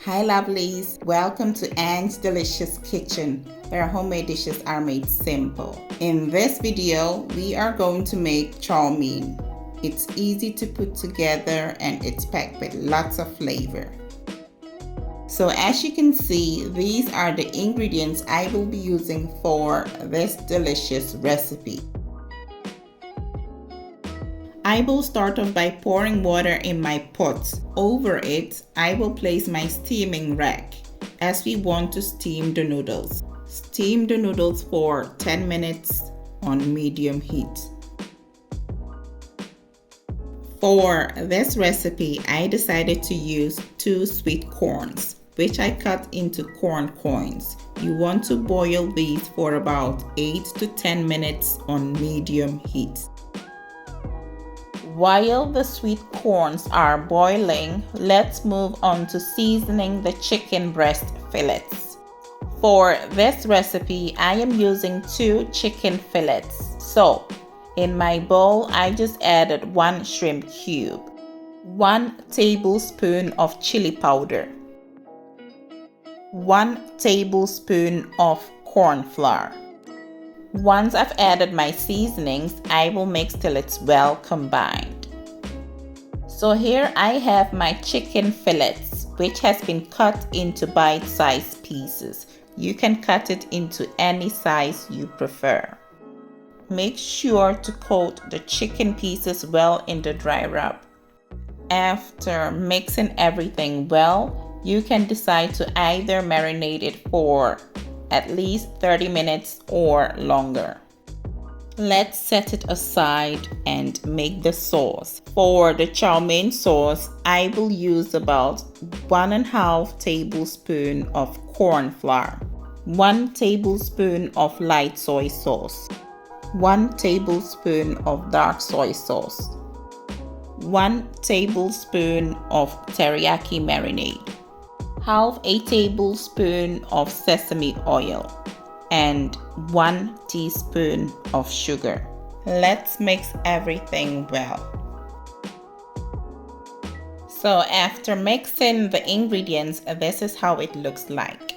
Hi lovelies, welcome to Anne's Delicious Kitchen, where homemade dishes are made simple. In this video, we are going to make chow mein. It's easy to put together and it's packed with lots of flavor. So as you can see, these are the ingredients I will be using for this delicious recipe. I will start off by pouring water in my pot. Over it, I will place my steaming rack as we want to steam the noodles. Steam the noodles for 10 minutes on medium heat. For this recipe, I decided to use 2 sweet corns, which I cut into corn coins. You want to boil these for about 8 to 10 minutes on medium heat. While the sweet corns are boiling, let's move on to seasoning the chicken breast fillets. For this recipe, I am using 2 chicken fillets. So, in my bowl, I just added 1 shrimp cube, 1 tablespoon of chili powder, 1 tablespoon of corn flour. Once I've added my seasonings, I will mix till it's well combined. So here I have my chicken fillets, which has been cut into bite-sized pieces. You can cut it into any size you prefer. Make sure to coat the chicken pieces well in the dry rub. After mixing everything well, you can decide to either marinate it for at least 30 minutes or longer. Let's set it aside and make the sauce. For the chow mein sauce, I will use about 1.5 tablespoon of corn flour, 1 tablespoon of light soy sauce, 1 tablespoon of dark soy sauce, 1 tablespoon of teriyaki marinade, half a tablespoon of sesame oil, and 1 teaspoon of sugar. Let's mix everything well. So after mixing the ingredients, this is how it looks like.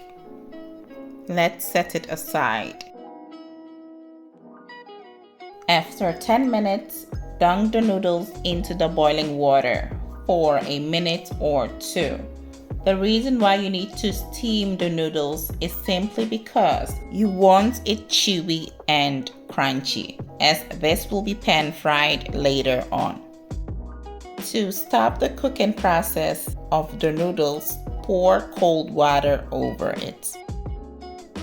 Let's set it aside. After 10 minutes, dunk the noodles into the boiling water for a minute or 2. The reason why you need to steam the noodles is simply because you want it chewy and crunchy, as this will be pan fried later on. To stop the cooking process of the noodles, pour cold water over it.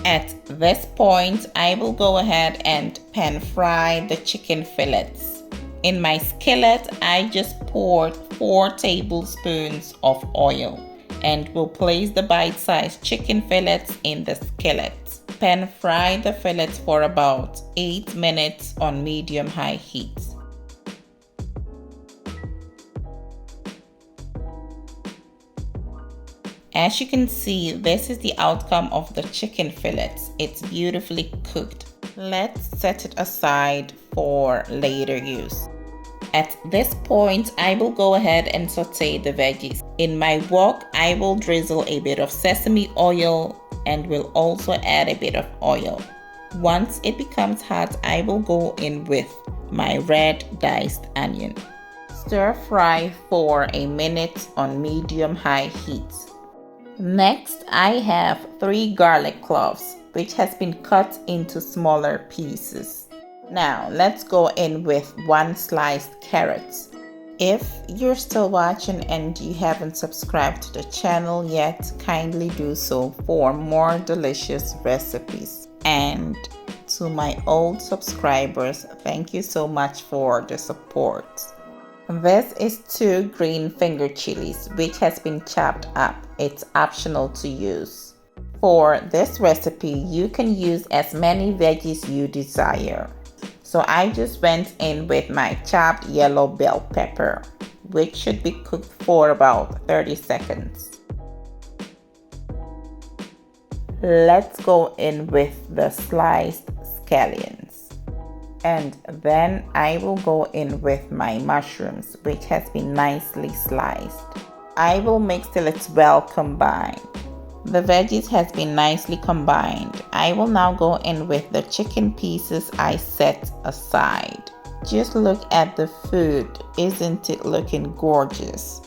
At this point, I will go ahead and pan fry the chicken fillets. In my skillet, I just poured 4 tablespoons of oil and will place the bite-sized chicken fillets in the skillet. Pan fry the fillets for about 8 minutes on medium-high heat. As you can see, this is the outcome of the chicken fillets. It's beautifully cooked. Let's set it aside for later use. At this point, I will go ahead and saute the veggies. In my wok, I will drizzle a bit of sesame oil and will also add a bit of oil. Once it becomes hot, I will go in with my red diced onion. Stir fry for a minute on medium-high heat. Next, I have 3 garlic cloves, which has been cut into smaller pieces. Now, let's go in with 1 sliced carrot. If you're still watching and you haven't subscribed to the channel yet, kindly do so for more delicious recipes. And to my old subscribers, thank you so much for the support. This is 2 green finger chilies, which has been chopped up. It's optional to use. For this recipe, you can use as many veggies you desire. So I just went in with my chopped yellow bell pepper, which should be cooked for about 30 seconds. Let's go in with the sliced scallions. And then I will go in with my mushrooms, which has been nicely sliced. I will mix till it's well combined. The veggies has been nicely combined. I will now go in with the chicken pieces I set aside. Just look at the food, isn't it looking gorgeous?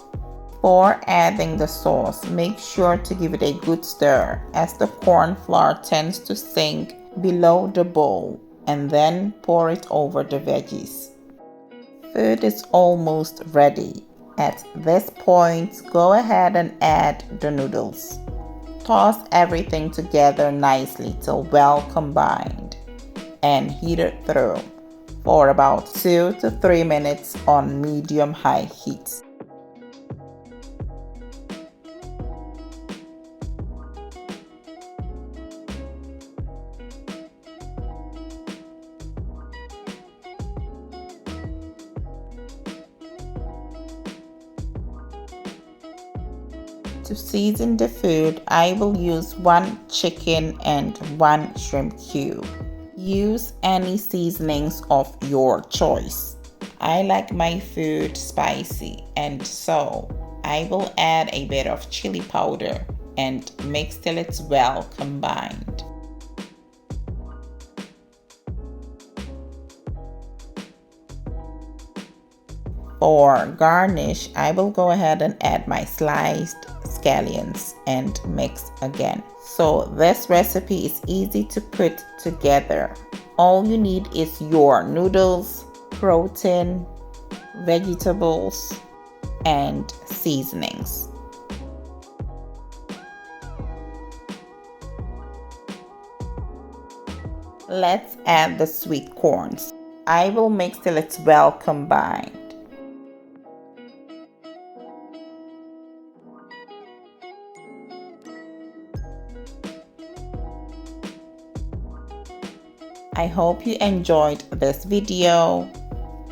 Before adding the sauce, make sure to give it a good stir as the corn flour tends to sink below the bowl, and then pour it over the veggies. Food is almost ready. At this point, go ahead and add the noodles. Toss everything together nicely till well combined and heat it through for about 2 to 3 minutes on medium-high heat. To season the food, I will use 1 chicken and 1 shrimp cube. Use any seasonings of your choice. I like my food spicy, and so I will add a bit of chili powder and mix till it's well combined. For garnish, I will go ahead and add my sliced scallions and mix again. So this recipe is easy to put together. All you need is your noodles, protein, vegetables, and seasonings. Let's add the sweet corns. I will mix till it's well combined. I hope you enjoyed this video.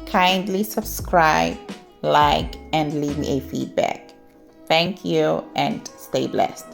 Kindly subscribe, like, and leave me a feedback. Thank you and stay blessed.